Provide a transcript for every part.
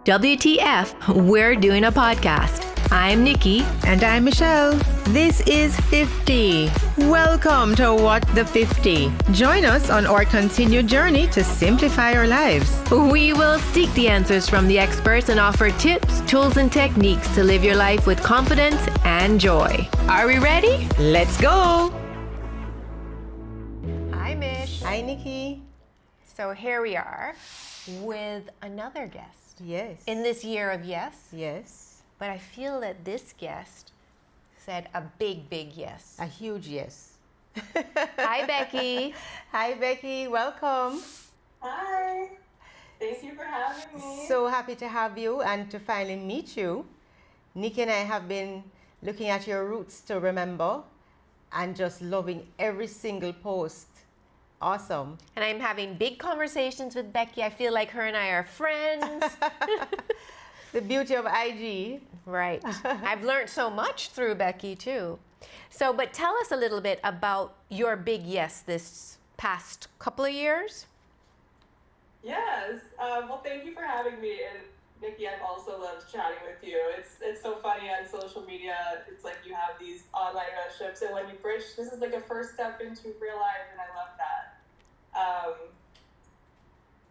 WTF, we're doing a podcast. I'm Nikki. And I'm Michelle. This is 50. Welcome to What the 50. Join us on our continued journey to simplify our lives. We will seek the answers from the experts and offer tips, tools, and techniques to live your life with confidence and joy. Are we ready? Let's go. Hi, Mish. Hi, Nikki. So here we are with another guest. Yes. In this year of yes. Yes. But I feel that this guest said a big, big yes. A huge yes. Hi, Becky. Hi, Becky. Welcome. Hi. Thank you for having me. So happy to have you and to finally meet you. Nikki and I have been looking at your roots to remember and just loving every single post. Awesome. And I'm having big conversations with Becky. I feel like her and I are friends. The beauty of IG. Right. I've learned so much through Becky too. So, but tell us a little bit about your big yes this past couple of years. Yes. Well, thank you for having me. And Nikki, I've also loved chatting with you. It's so funny on social media. It's like you have these online friendships, and when you bridge, this is like a first step into real life, and I love that.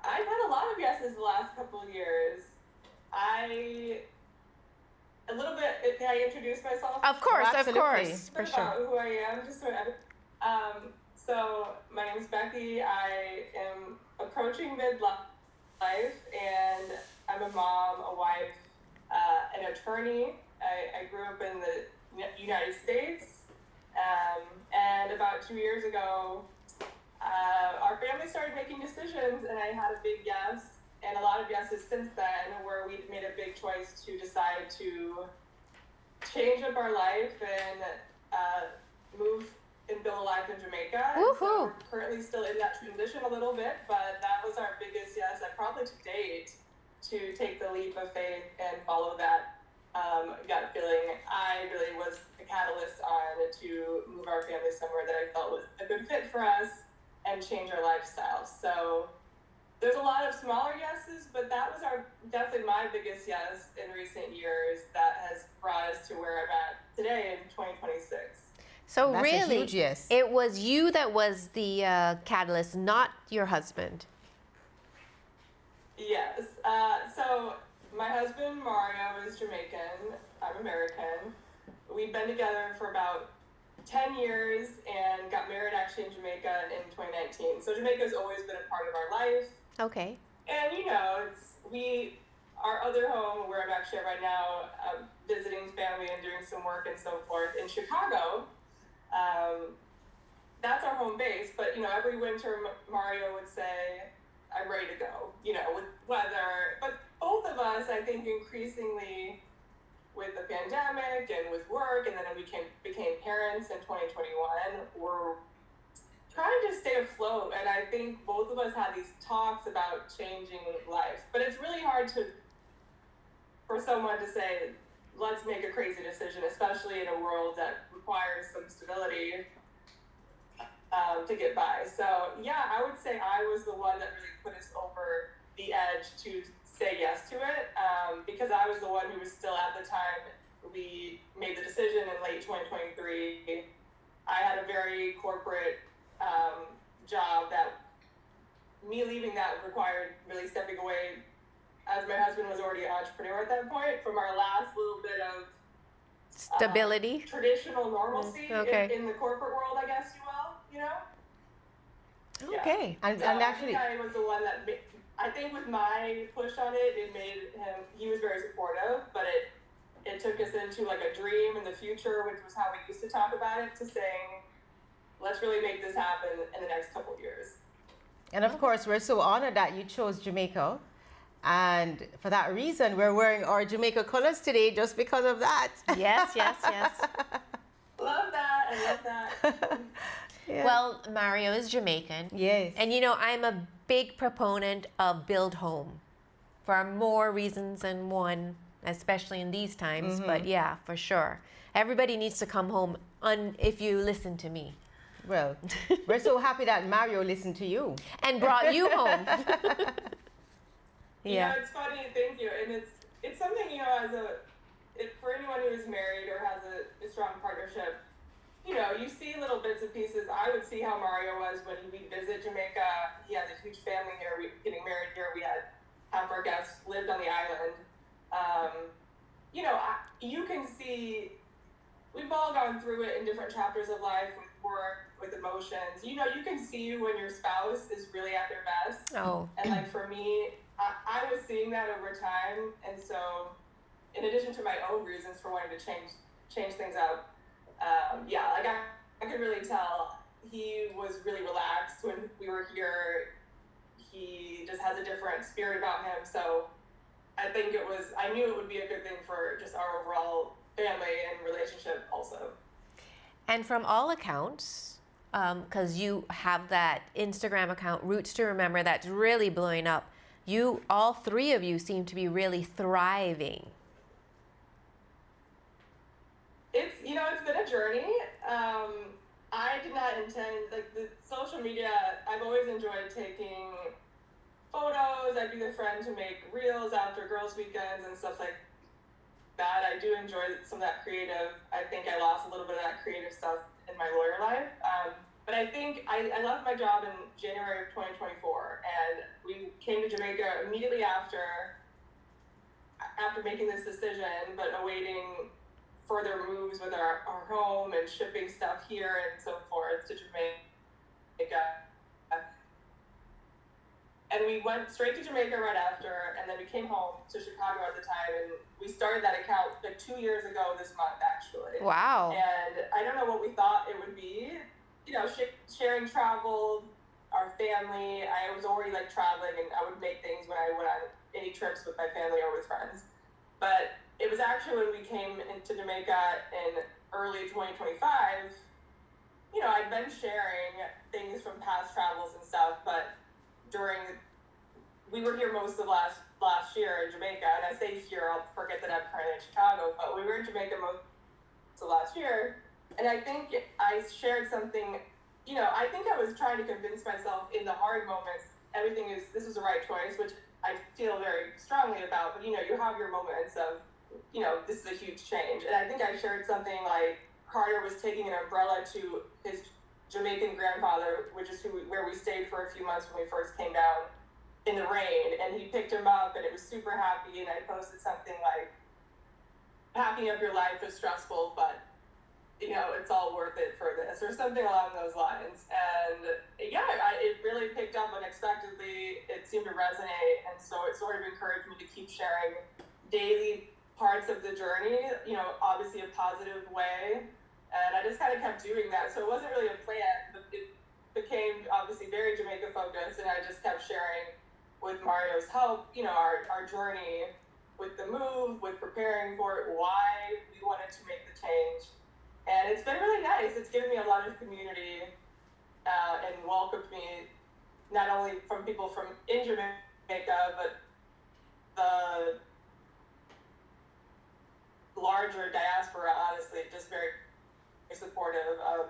I've had a lot of yeses the last couple of years. A little bit, can I introduce myself? Of course, Oh, of course. For sure. About who I am, just so so my name is Becky. I am approaching midlife, and I'm a mom, a wife, an attorney. I grew up in the United States, and about 2 years ago, our family started making decisions, and I had a big yes, and a lot of yeses since then, where we made a big choice to decide to change up our life and move and build a life in Jamaica. And so we're currently still in that transition a little bit, but that was our biggest yes, and probably to date, to take the leap of faith and follow that gut feeling. I really was a catalyst to move our family somewhere that I felt was a good fit for us and change our lifestyle. So there's a lot of smaller yeses, but that was definitely my biggest yes in recent years that has brought us to where I'm at today in 2026. So That's really, a huge yes. it was you that was the catalyst, not your husband. Yes. So my husband, Mario, is Jamaican. I'm American. We've been together for about 10 years and got married actually in Jamaica in 2019. So Jamaica's always been a part of our life. Okay. And our other home where I'm actually at right now, visiting family and doing some work and so forth in Chicago, that's our home base. But, every winter Mario would say, I'm ready to go, with weather. But both of us, I think increasingly with the pandemic and with work, and then we became parents in 2021, we're trying to stay afloat. And I think both of us had these talks about changing life. But it's really hard for someone to say, let's make a crazy decision, especially in a world that requires some stability to get by. So yeah, I would say I was the one that really put us over the edge to say yes to it, because I was the one who was still, at the time we made the decision in late 2023, I had a very corporate job that me leaving that required really stepping away, as my husband was already an entrepreneur at that point, from our last little bit of Stability. Traditional normalcy Okay. in the corporate world, I guess you will, Okay. Yeah. And So actually, I was the one that, I think with my push on it made him, he was very supportive, but it took us into like a dream in the future, which was how we used to talk about it, to saying, let's really make this happen in the next couple of years. and of course, we're so honored that you chose Jamaica. And for that reason, we're wearing our Jamaica colors today just because of that. Yes, yes, yes. Love that. I love that. Yeah. Well, Mario is Jamaican. Yes. And I'm a big proponent of build home for more reasons than one, especially in these times. But yeah, for sure. Everybody needs to come home if you listen to me. Well, we're so happy that Mario listened to you. And brought you home. You know, it's funny. Thank you. And it's something, you know, for anyone who is married or has a strong partnership, you know, you see little bits and pieces. I would see how Mario was when we visit Jamaica. He has a huge family here. We getting married here. We had half our guests lived on the island. You know, you can see we've all gone through it in different chapters of life with work, with emotions. You know, you can see when your spouse is really at their best. Oh. And like for me, I was seeing that over time. And so in addition to my own reasons for wanting to change things up, yeah, like I could really tell he was really relaxed when we were here. He just has a different spirit about him. So I knew it would be a good thing for just our overall family and relationship also. And from all accounts, because you have that Instagram account, Roots to Remember, that's really blowing up, all three of you seem to be really thriving. It's been a journey. I did not intend, like the social media, I've always enjoyed taking photos. I'd be the friend to make reels after girls' weekends and stuff like that. I do enjoy some of that creative. I think I lost a little bit of that creative stuff in my lawyer life. But I think I left my job in January of 2024, and we came to Jamaica immediately after making this decision, but awaiting further moves with our home and shipping stuff here and so forth to Jamaica. And we went straight to Jamaica right after, and then we came home to Chicago at the time, and we started that account like 2 years ago this month, actually. Wow. And I don't know what we thought it would be, you know, sharing travel, our family. I was already like traveling, and I would make things when I went on any trips with my family or with friends. But it was actually when we came into Jamaica in early 2025, you know, I'd been sharing things from past travels and stuff, but we were here most of last year in Jamaica, and I say here, I'll forget that I'm currently in Chicago, but we were in Jamaica most of last year, and I think I shared something, you know, I think I was trying to convince myself in the hard moments, this was the right choice, which I feel very strongly about, but you know, you have your moments of, you know, this is a huge change, and I think I shared something like Carter was taking an umbrella to his Jamaican grandfather, which is where we stayed for a few months when we first came down in the rain, and he picked him up, and it was super happy, and I posted something like, packing up your life is stressful, but you know, it's all worth it for this, or something along those lines. And yeah, it really picked up unexpectedly. It seemed to resonate, and so it sort of encouraged me to keep sharing daily parts of the journey, you know, obviously a positive way. And I just kind of kept doing that. So it wasn't really a plan, but it became obviously very Jamaica focused, and I just kept sharing with Mario's help, you know, our journey with the move, with preparing for it, why we wanted to make the change. And it's been really nice. It's given me a lot of community and welcomed me not only from people from in Jamaica, but the larger diaspora, honestly, just very supportive of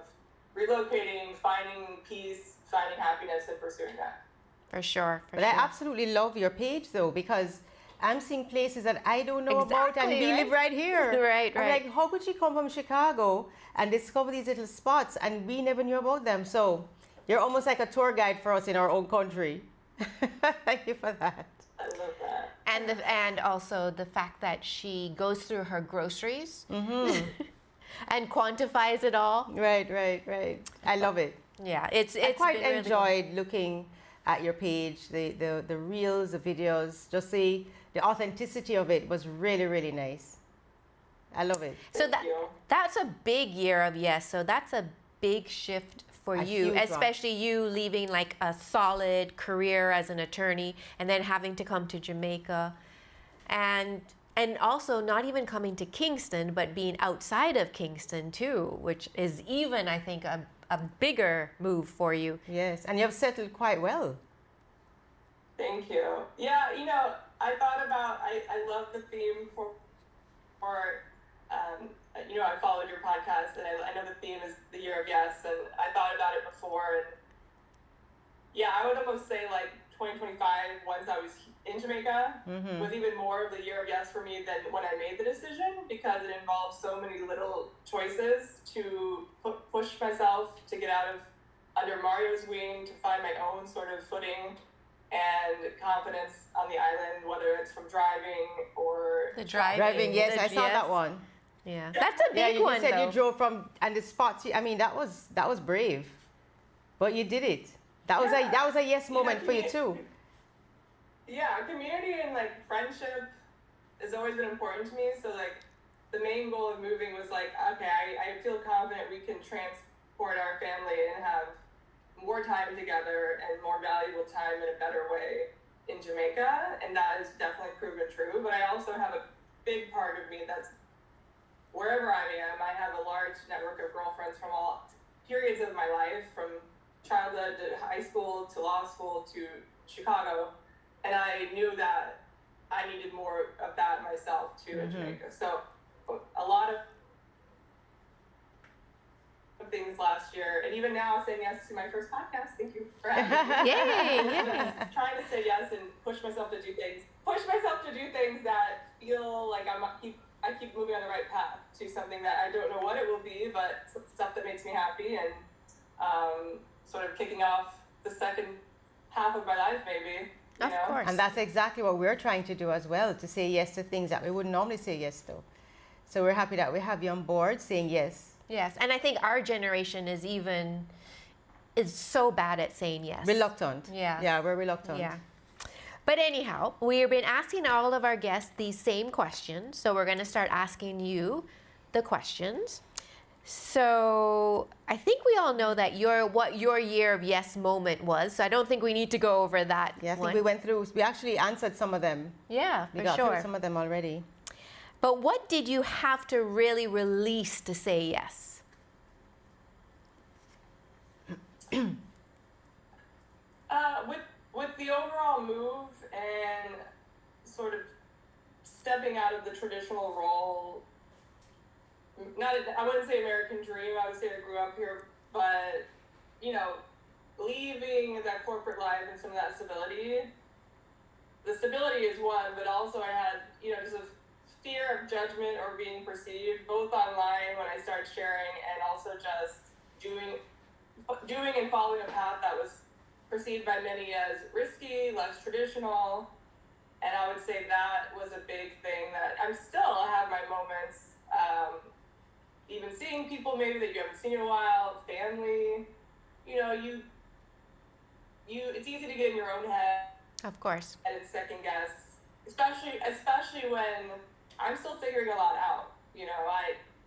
relocating, finding peace, finding happiness, and pursuing that. For sure. But I absolutely love your page, though, because I'm seeing places that I don't know about, and we live right here. Right. I'm like, how could she come from Chicago and discover these little spots, and we never knew about them? So you're almost like a tour guide for us in our own country. Thank you for that. I love that. And also the fact that she goes through her groceries and quantifies it all. Right. I love it. Yeah, it's I quite been really enjoyed looking at your page, the reels, the videos, just the authenticity of it was really, really nice. I love it. So that's a big year of yes. So that's a big shift for you, especially you leaving like a solid career as an attorney and then having to come to Jamaica, and also not even coming to Kingston, but being outside of Kingston too, which is even, I think, a bigger move for you. Yes, and you have settled quite well. Thank you. Yeah, you know, I thought about, I love the theme for you know, I followed your podcast, and I know the theme is the year of yes, and I thought about it before, and yeah, I would almost say like 2025, once I was in in Jamaica was even more of the year of yes for me than when I made the decision, because it involved so many little choices to push myself to get out of under Mario's wing, to find my own sort of footing and confidence on the island, whether it's from driving or The driving. Driving, yes, I saw yes. that one. Yeah, that's a Yeah, big you one said though. you drove from, and the spots. I mean, that was brave, but you did it. That was a yes moment for you too. Yeah, community and like friendship has always been important to me. So like the main goal of moving was like, okay, I feel confident we can transport our family and have more time together and more valuable time in a better way in Jamaica, and that has definitely proven true. But I also have a big part of me that's wherever I am, I have a large network of girlfriends from all periods of my life, from childhood to high school to law school to Chicago, and I knew that I needed more of that myself too in Jamaica. So a lot of things last year, and even now saying yes to my first podcast. Thank you for having me. Yay! Trying to say yes and push myself to do things that feel like I keep moving on the right path to something that I don't know what it will be, but stuff that makes me happy, and sort of kicking off the second half of my life, maybe. Of course. And that's exactly what we're trying to do as well, to say yes to things that we would normally say yes to. So we're happy that we have you on board saying yes. Yes, and I think our generation is so bad at saying yes. Reluctant. Yeah. Yeah, we're reluctant. Yeah. But anyhow, we've been asking all of our guests these same questions, so we're going to start asking you the questions. So I think we all know that what your year of yes moment was. So I don't think we need to go over that. Yeah, I think one. we actually answered some of them. Yeah, We for got through sure. some of them already. But what did you have to really release to say yes? With the overall move and sort of stepping out of the traditional role, I wouldn't say American dream, I would say I grew up here, but, leaving that corporate life and some of that stability, the stability is one, but also I had, just a fear of judgment or being perceived, both online when I started sharing and also just doing and following a path that was perceived by many as risky, less traditional. And I would say that was a big thing that I have my moments, even seeing people maybe that you haven't seen in a while, family, it's easy to get in your own head. Of course. And second guess, especially when I'm still figuring a lot out.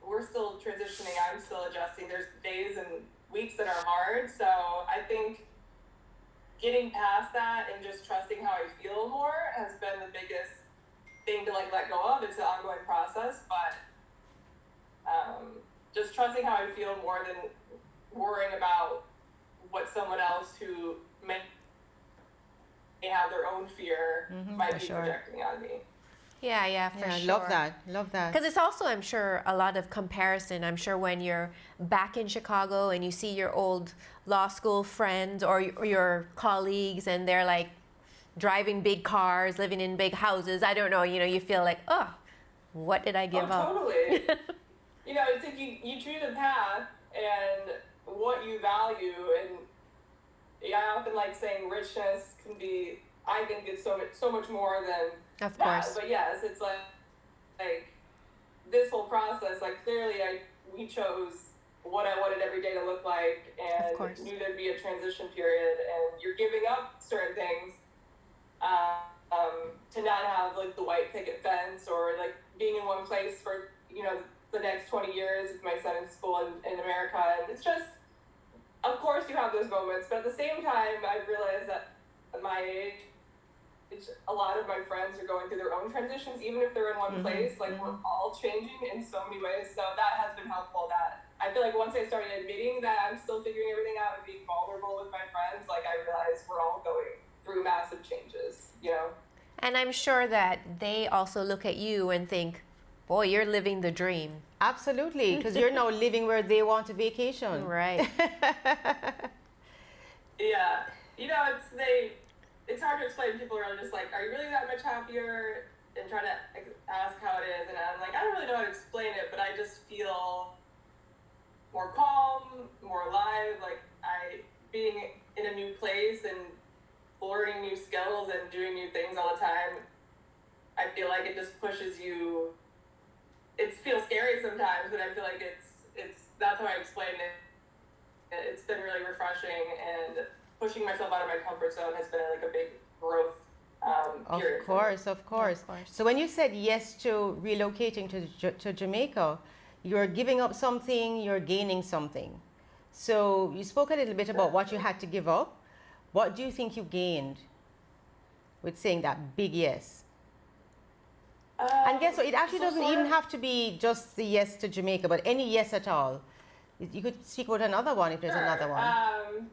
We're still transitioning. I'm still adjusting. There's days and weeks that are hard. So I think getting past that and just trusting how I feel more has been the biggest thing to let go of. It's an ongoing process, but just trusting how I feel more than worrying about what someone else who may have their own fear might be projecting on me. Yeah, for Yeah, sure. love that. Because it's also, I'm sure, a lot of comparison. I'm sure when you're back in Chicago and you see your old law school friends or your colleagues and they're like driving big cars, living in big houses, I don't know, you feel like, oh, what did I give up? Totally. It's like you choose a path and what you value, and I often like saying richness can be, I think it's so much more than Of that. course. But yes, it's like this whole process, clearly we chose what I wanted every day to look like, and knew there'd be a transition period, and you're giving up certain things to not have the white picket fence or being in one place for the next 20 years with my son in school in America. And it's just, of course you have those moments, but at the same time I've realized that at my age, a lot of my friends are going through their own transitions, even if they're in one place. We're all changing in so many ways, so that has been helpful. That I feel once I started admitting that I'm still figuring everything out and being vulnerable with my friends, I realized we're all going through massive changes, And I'm sure that they also look at you and think, boy, you're living the dream. Absolutely, because you're now living where they want to vacation. Right. Yeah. it's hard to explain. People are just like, are you really that much happier? And try to ask how it is. And I'm like, I don't really know how to explain it, but I just feel more calm, more alive. Like being in a new place and learning new skills and doing new things all the time, I feel like it just pushes you. It feels scary sometimes, but I feel like that's how I explain it. It's been really refreshing, and pushing myself out of my comfort zone has been like a big growth period. Of course, of course. So when you said yes to relocating to Jamaica, you're giving up something, you're gaining something. So you spoke a little bit about what you had to give up. What do you think you gained with saying that big yes? And guess what? It actually doesn't even have to be just the yes to Jamaica, but any yes at all. You could speak about another one if there's another one.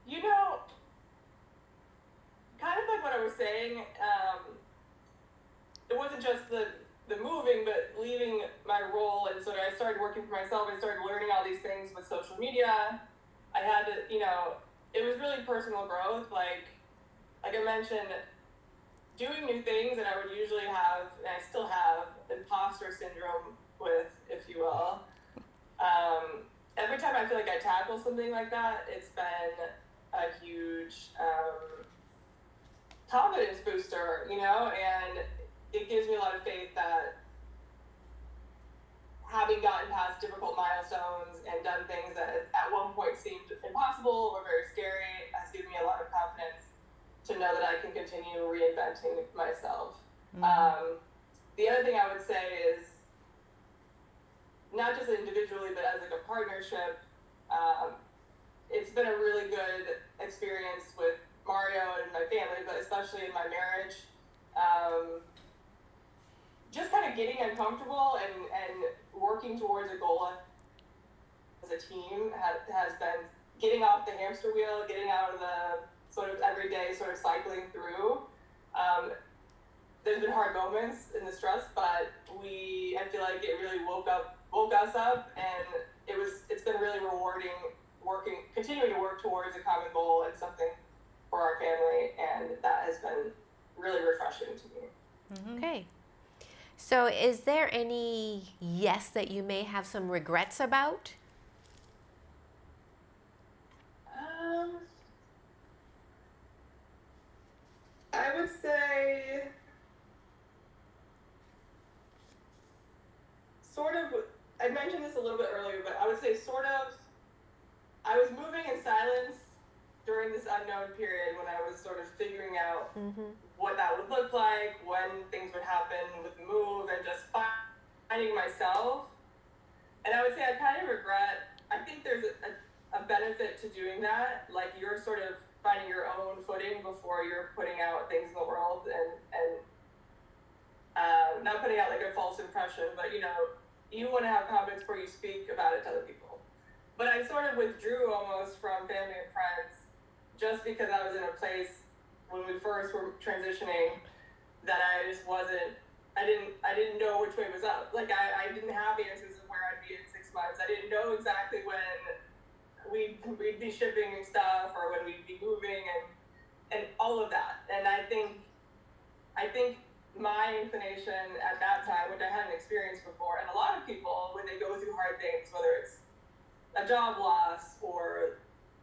You know, kind of like what I was saying, it wasn't just the moving, but leaving my role, and so I started working for myself. I started learning all these things with social media. I had to, it was really personal growth. Like I mentioned, doing new things, and I would usually have, and I still have, imposter syndrome with, if you will. Every time I feel like I tackle something like that, it's been a huge confidence booster, and it gives me a lot of faith that having gotten past difficult milestones and done things that at one point seemed impossible or very scary has given me a lot of confidence to know that I can continue reinventing myself. Mm-hmm. The other thing I would say is, not just individually, but as like a partnership, it's been a really good experience with Mario and my family, but especially in my marriage. Just kind of getting uncomfortable and working towards a goal as a team has been getting off the hamster wheel, getting out of the sort of everyday sort of cycling through. There's been hard moments in the stress, but I feel like it really woke us up, and it's been really rewarding continuing to work towards a common goal and something for our family, and that has been really refreshing to me. Mm-hmm. Okay. So is there any yes that you may have some regrets about? I would say sort of, I mentioned this a little bit earlier, but I would say sort of, I was moving in silence during this unknown period when I was sort of figuring out what that would look like, when things would happen with the move, and just finding myself. And I would say I kind of regret, I think there's a benefit to doing that. Like, you're sort of finding your own footing before you're putting out things in the world, and not putting out like a false impression, but you want to have confidence before you speak about it to other people. But I sort of withdrew almost from family and friends just because I was in a place when we first were transitioning that I just wasn't, I didn't know which way was up. Like I didn't have answers of where I'd be in 6 months. I didn't know exactly when we'd be shipping stuff or when we'd be moving and all of that. And I think my inclination at that time, which I hadn't experienced before, and a lot of people, when they go through hard things, whether it's a job loss or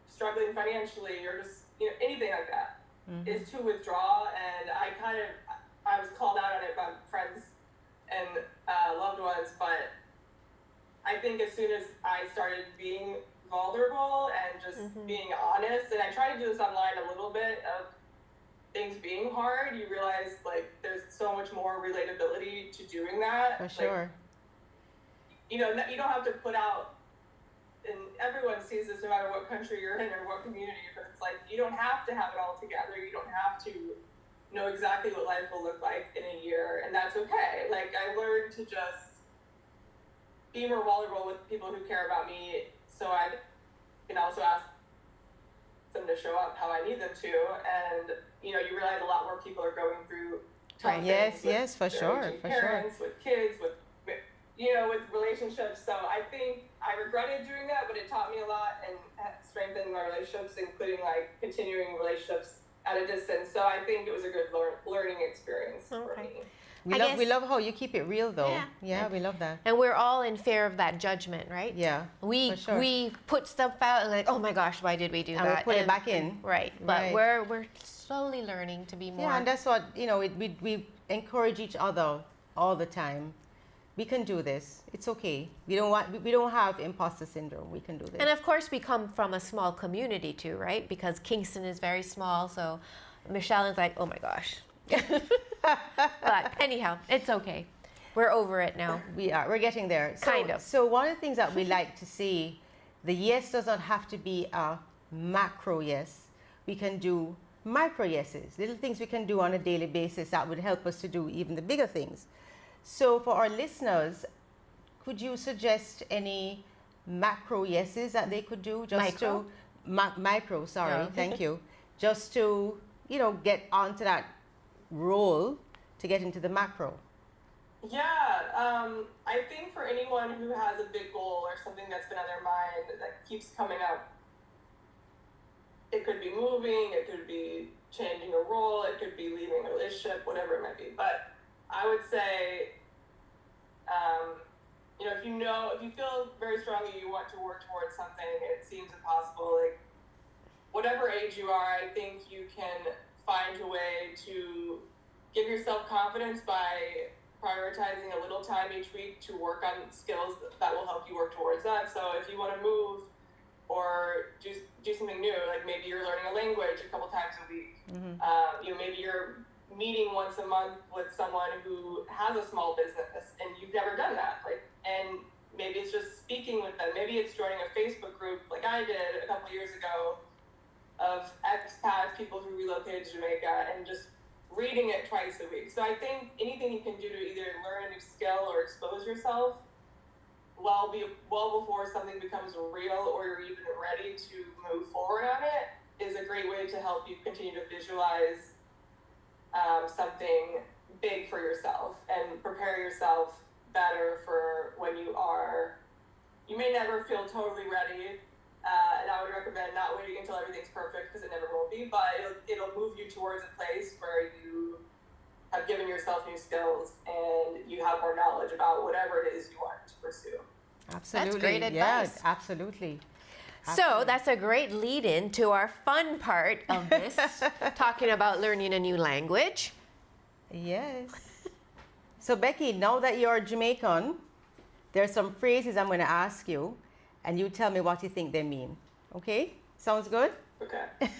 struggling financially or just anything like that, is to withdraw. And I was called out on it by friends and loved ones, but I think as soon as I started being vulnerable and just being honest, and I try to do this online a little bit of things being hard, you realize like there's so much more relatability to doing that. For sure. You don't have to put out, and everyone sees this no matter what country you're in or what community, but it's like you don't have to have it all together. You don't have to know exactly what life will look like in a year, and that's okay. Like I learned to just be more vulnerable with people who care about me, so I can also ask them to show up how I need them to, and you realize a lot more people are going through tough things. Yes, for sure, parents, with kids, with with relationships. So I think I regretted doing that, but it taught me a lot and strengthened my relationships, including like continuing relationships at a distance. So I think it was a good learning experience for me. We love how you keep it real, though. Yeah, we love that. And we're all in fear of that judgment, right? Yeah, We for sure. we put stuff out and like, oh my gosh, why did we do And that? we put it back in. Right. But Right. we're slowly learning to be more. Yeah, and that's what, we encourage each other all the time. We can do this. It's okay. We don't have imposter syndrome. We can do this. And of course, we come from a small community too, right? Because Kingston is very small. So Michelle is like, oh my gosh. But anyhow, it's okay. We're over it now. We're getting there. Kind of. So one of the things that we like to see, the yes does not have to be a macro yes. We can do micro yeses, little things we can do on a daily basis that would help us to do even the bigger things. So for our listeners, could you suggest any macro yeses that they could do? Micro, sorry, thank you. Just to, get onto that role to get into the macro. Yeah, I think for anyone who has a big goal or something that's been on their mind that keeps coming up, it could be moving, it could be changing a role, it could be leaving a relationship, whatever it might be. But I would say, if you feel very strongly you want to work towards something, it seems impossible, like whatever age you are, I think you can find a way to give yourself confidence by prioritizing a little time each week to work on skills that will help you work towards that. So if you want to move or do something new, like maybe you're learning a language a couple times a week, maybe you're meeting once a month with someone who has a small business and you've never done that, and maybe it's just speaking with them, maybe it's joining a Facebook group like I did a couple years ago of expats, people who relocated to Jamaica, and just reading it twice a week. So I think anything you can do to either learn a new skill or expose yourself well before something becomes real or you're even ready to move forward on it is a great way to help you continue to visualize something big for yourself and prepare yourself better for when you may never feel totally ready. And I would recommend not waiting until everything's perfect because it never will be, but it'll move you towards a place where you have given yourself new skills and you have more knowledge about whatever it is you want to pursue. Absolutely. That's great advice. Yeah, absolutely. So that's a great lead-in to our fun part of this, talking about learning a new language. Yes. So Becky, now that you're Jamaican, there's some phrases I'm going to ask you, and you tell me what you think they mean. Okay? Sounds good? Okay.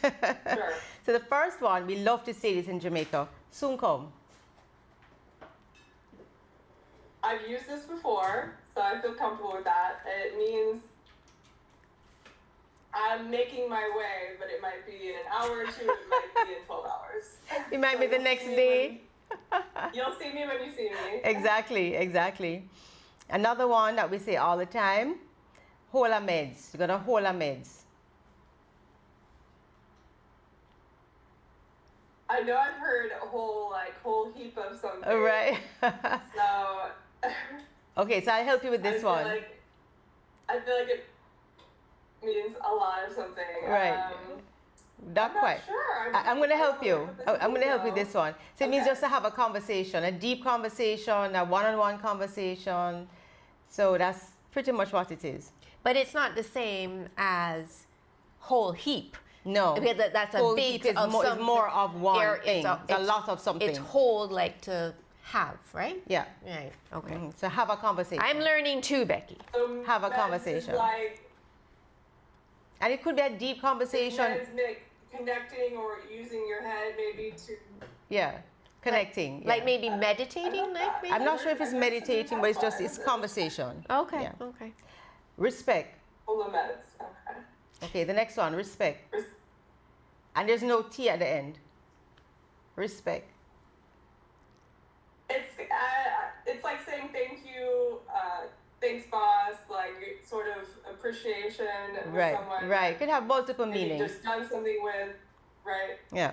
Sure. So the first one, we love to say this in Jamaica, soon come. I've used this before, so I feel comfortable with that. It means I'm making my way, but it might be in an hour or two, it might be in 12 hours. It might be the next day. You'll see me when you see me. Exactly. Another one that we say all the time, hold a meds. You're gonna hold a meds. I know I've heard a whole heap of something. All right. So. Okay, so I'll help you with this one. I feel like it means a lot of something. Right. Not I'm quite. not sure. I'm going to help you. I'm going to help you with with this one. So it means just to have a conversation, a deep conversation, a one-on-one conversation. So that's pretty much what it is. But it's not the same as whole heap. No. Because that's a Whole big heap is more of one thing. It's a lot of something. It's whole, like to have, right? Yeah. Right. Okay. Mm-hmm. So have a conversation. I'm learning too, Becky. So Have a meds conversation. Is like And it could be a deep conversation. meds, connecting or using your head maybe to. Yeah. Connecting. Like yeah. maybe meditating, like maybe? I'm not sure if it's meditating, but it's conversation. Okay. Yeah. Okay. Respect. Full of meds. Okay. Okay, the next one, respect. And there's no T at the end. Respect. It's like saying thank you, thanks boss, like sort of appreciation for someone. Right. It could have multiple That meanings. you just done something with, right? Yeah.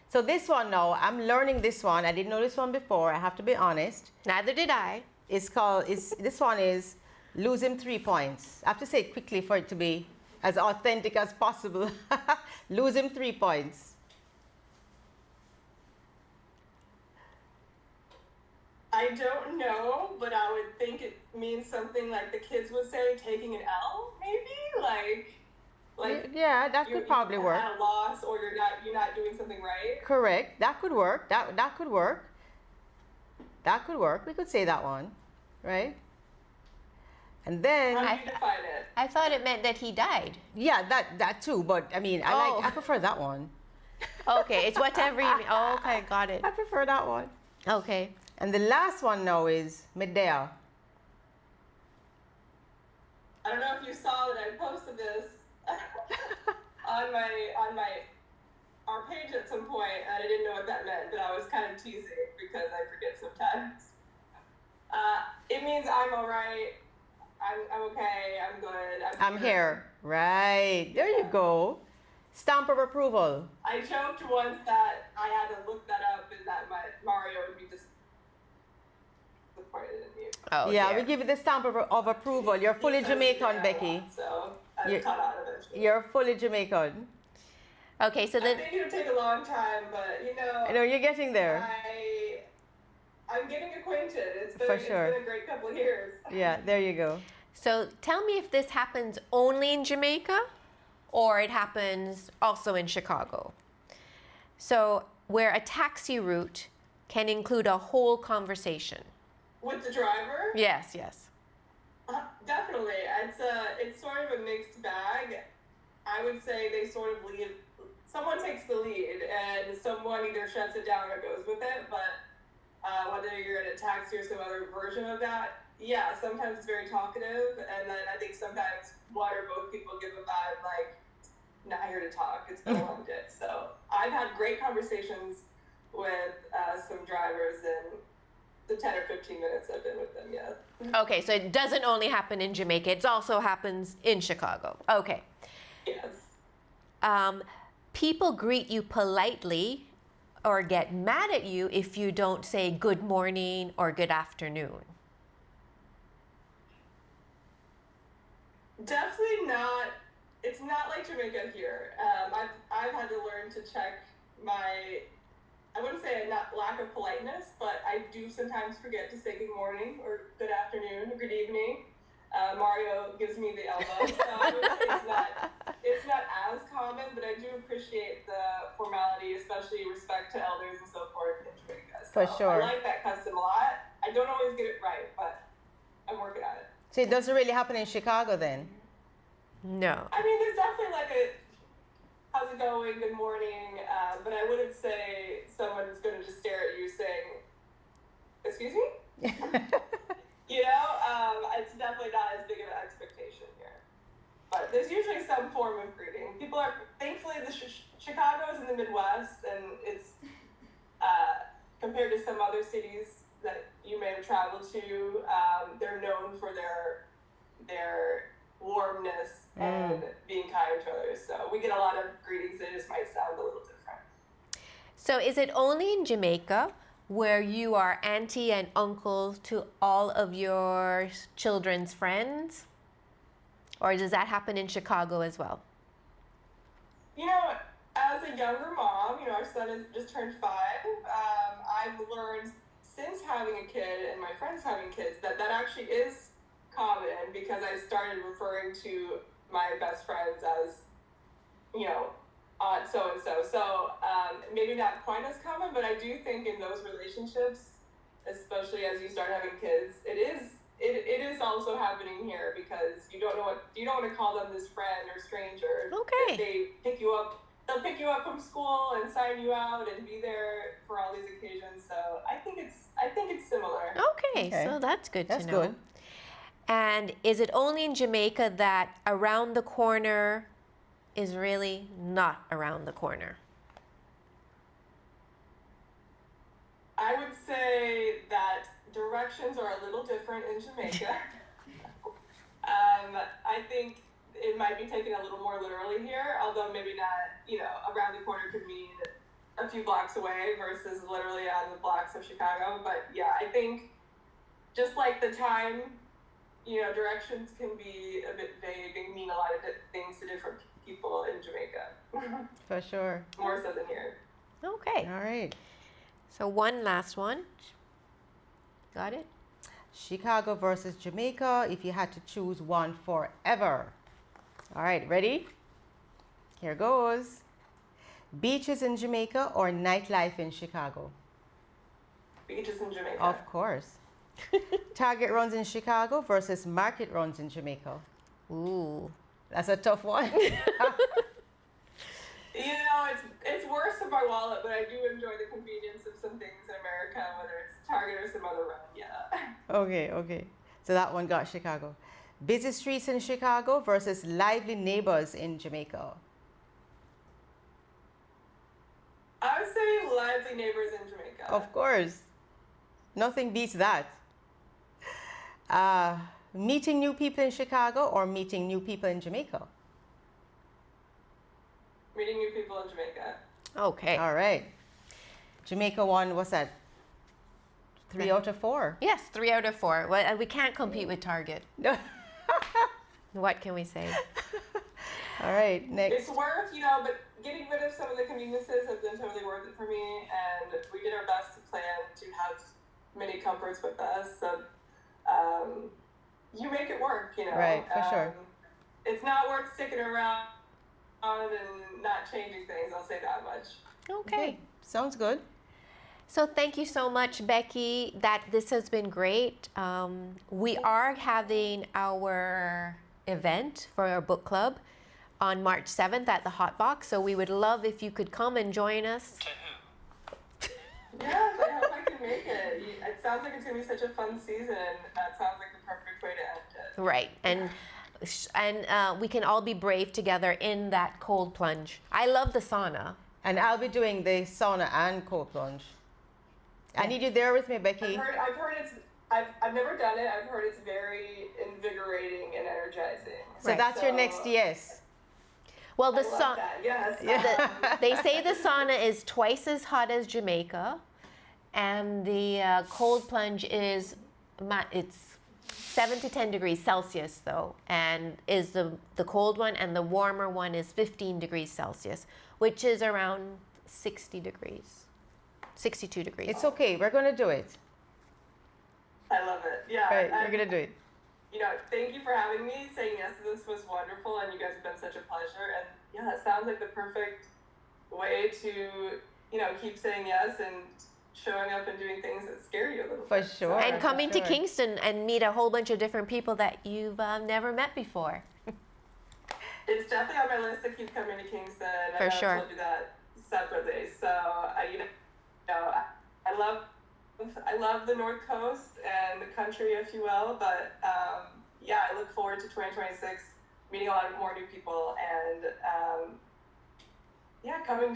So this one now, I'm learning this one. I didn't know this one before. I have to be honest. Neither did I. It's called, this one is lose him 3 points. I have to say it quickly for it to be as authentic as possible. Lose him 3 points. I don't know, but I would think it means something like the kids would say, taking an L, maybe? Like Yeah, that could probably work. At a loss, or you're not doing something right. Correct. That could work. That could work. That could work. We could say that one, right? And then How do you define it? I thought it meant that he died. yeah, that too. But I mean, I prefer that one. Okay, it's whatever you mean. Oh, okay, got it. I prefer that one. Okay. And the last one now is Medea. I don't know if you saw that I posted this on our page at some point, and I didn't know what that meant, but I was kind of teasing because I forget sometimes. It means I'm all right. I'm okay. I'm good. I'm here. Right. There you go. Stamp of approval. I joked once that I had to look that up and that Mario would be disappointed in me. Oh, Yeah, dear. we give you the stamp of approval. You're fully He said Jamaican, yeah, Becky. So I caught on eventually. You're fully Jamaican. Okay, so I then think it'll take a long time, but I know you're getting there. I'm getting acquainted. It's been For sure. a great couple of years. Yeah, there you go. so tell me if this happens only in Jamaica or it happens also in Chicago. So where a taxi route can include a whole conversation. With the driver? Yes, yes. Definitely. It's sort of a mixed bag. I would say they sort of lead. Someone takes the lead, and someone either shuts it down or goes with it. But whether you're in a taxi or some other version of that, yeah, sometimes it's very talkative, and then I think sometimes one or both people give a vibe like, not here to talk. It's been a long day. So I've had great conversations with some drivers in the 10 or 15 minutes I've been with them, yeah. Okay, so it doesn't only happen in Jamaica, it also happens in Chicago. Okay. Yes. People greet you politely or get mad at you if you don't say good morning or good afternoon. Definitely not. It's not like Jamaica here. I've had to learn to check my, I wouldn't say a lack of politeness, but I do sometimes forget to say good morning or good afternoon or good evening. Mario gives me the elbow, so I would say it's not as common, but I do appreciate the formality, especially respect to elders and so forth in Jamaica. So For sure. I like that custom a lot. I don't always get it right, but I'm working on it. So it doesn't really happen in Chicago then? No. I mean, there's definitely like a, how's it going, good morning, but I wouldn't say someone's going to just stare at you saying, excuse me? You know, it's definitely not as big of an expectation here. But there's usually some form of greeting. People are, thankfully, Chicago's in the Midwest, and it's, compared to some other cities that you may have traveled to, they're known for their warmness and being kind to others. So we get a lot of greetings that just might sound a little different. So is it only in Jamaica where you are auntie and uncle to all of your children's friends? Or does that happen in Chicago as well? You know, as a younger mom, you know, our son has just turned 5. I've learned since having a kid and my friends having kids that actually is common, because I started referring to my best friends as, you know, aunt so and so. So maybe not quite as common, but I do think in those relationships, especially as you start having kids, it is also happening here, because you don't want to call them this friend or stranger. Okay. If they pick you up. They'll pick you up from school and sign you out and be there for all these occasions. So I think it's similar. Okay, so that's good That's to know. good. And is it only in Jamaica that around the corner is really not around the corner? I would say that directions are a little different in Jamaica. I think it might be taken a little more literally here, although maybe not, you know, around the corner could mean a few blocks away versus literally on the blocks of Chicago. But yeah, I think just like the time, directions can be a bit vague and mean a lot of things to different people in Jamaica. For sure. More so than here. Okay. All right. So one last one. Got it? Chicago versus Jamaica, if you had to choose one forever. All right, ready? Here goes. Beaches in Jamaica or nightlife in Chicago? Beaches in Jamaica. Of course. Target runs in Chicago versus market runs in Jamaica. Ooh. That's a tough one. It's worse for my wallet, but I do enjoy the convenience of some things in America, whether it's Target or some other run. Yeah. Okay. So that one got Chicago. Busy streets in Chicago versus lively neighbors in Jamaica. I would say lively neighbors in Jamaica. Of course. Nothing beats that. Meeting new people in Chicago or meeting new people in Jamaica? Meeting new people in Jamaica. Okay. All right. Jamaica won, what's that? 3 out of 4. Yes, 3 out of 4. Well, we can't compete with Target. What can we say? All right, next. It's worth, but getting rid of some of the conveniences has been totally worth it for me, and we did our best to plan to have many comforts with us. So you make it work, Right, for sure. It's not worth sticking around and not changing things, I'll say that much. Okay. Sounds good. So thank you so much, Becky. This has been great. We are having our event for our book club on March 7th at the Hot Box. So we would love if you could come and join us. Yes, I hope I can make it. It sounds like it's going to be such a fun season. That sounds like the perfect way to end it. Right. And we can all be brave together in that cold plunge. I love the sauna. And I'll be doing the sauna and cold plunge. I need you there with me, Becky. I've heard it's. I've never done it. I've heard it's very invigorating and energizing. So that's your next yes. Well, I love that. Yes. They say the sauna is twice as hot as Jamaica, and the cold plunge is it's 7 to 10 degrees Celsius though, and is the cold one, and the warmer one is 15 degrees Celsius, which is around 60 degrees, 62 degrees. It's okay. We're gonna do it. I love it. Yeah. Right, we're gonna do it. Thank you for having me. Saying yes to this was wonderful, and you guys have been such a pleasure. And yeah, it sounds like the perfect way to, keep saying yes and showing up and doing things that scare you a little For bit. sure. And coming to Kingston and meet a whole bunch of different people that you've never met before. It's definitely on my list to keep coming to Kingston. For sure. We'll do that separately. So, I love the North Coast and the country, if you will. But I look forward to 2026, meeting a lot more new people, and coming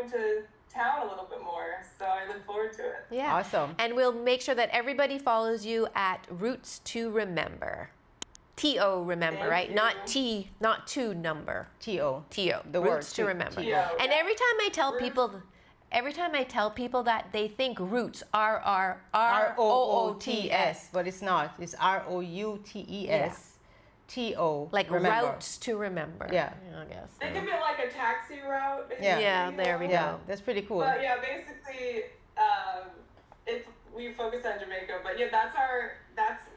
to town a little bit more. So I look forward to it. Yeah. Awesome. And we'll make sure that everybody follows you at Roots to Remember. T-O remember, Thank right? you. Not T, not to number. T-O. T-O. The word Roots to to- remember. T-O. And every time I tell people that, they think roots R-R-R-O-O-T-S. R-O-O-T-S. But it's not. It's R-O-U-T-E-S. T-O. Like remember. routes to remember. Yeah. I guess. Think of it like a taxi route. Yeah. Yeah, there we Yeah, go. that's pretty cool. But yeah, basically, we focus on Jamaica. But yeah,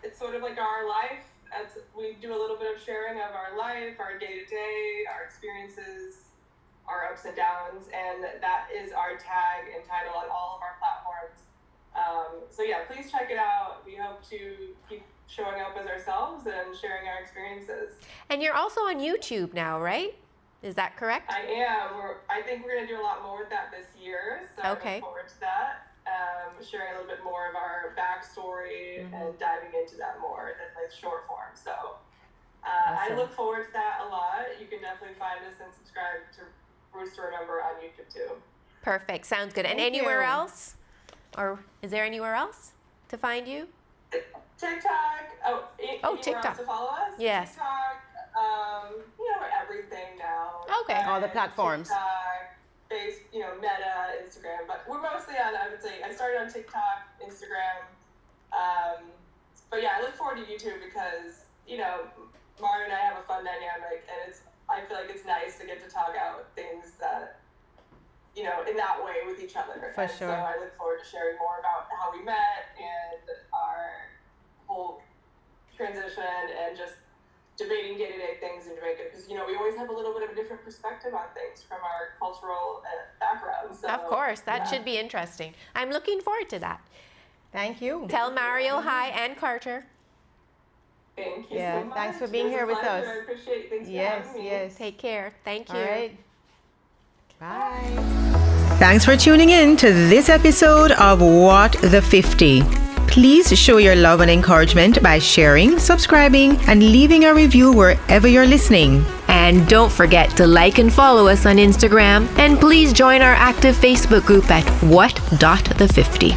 it's sort of like our life. We do a little bit of sharing of our life, our day to day, our experiences, our ups and downs, and that is our tag and title on all of our platforms. So yeah, please check it out. We hope to keep showing up as ourselves and sharing our experiences. And you're also on YouTube now, right? Is that correct? I am. I think we're going to do a lot more with that this year, so Okay. I look forward to that. Sharing a little bit more of our backstory and diving into that more in like short form. So I Awesome. look forward to that a lot. You can definitely find us and subscribe to Roots to Remember on YouTube too. Perfect. Sounds good. And Thank anywhere you. else? Or is there anywhere else to find you? TikTok. Anywhere TikTok. else to follow us? Yes. TikTok. Everything now. Okay. All the platforms. TikTok, Meta, Instagram. But we're mostly on, I would say, I started on TikTok, Instagram, but yeah, I look forward to YouTube because, you know, Mario and I have a fun dynamic, and I feel like it's nice to get to talk out things that, you know, in that way with each other. For sure. So I look forward to sharing more about how we met and our whole transition and just debating day-to-day things in Jamaica, because, you know, we always have a little bit of a different perspective on things from our cultural background. So, Of course, that yeah. should be interesting. I'm looking forward to that. Thank you. Tell Mario hi and Carter. Thank you Yeah, so much. thanks for being It was here a with pleasure. us. I appreciate it. Thanks for Yes, having me. yes. Take care. Thank you. All right. Bye. Thanks for tuning in to this episode of What the 50. Please show your love and encouragement by sharing, subscribing, and leaving a review wherever you're listening. And don't forget to like and follow us on Instagram. And please join our active Facebook group at What.the50.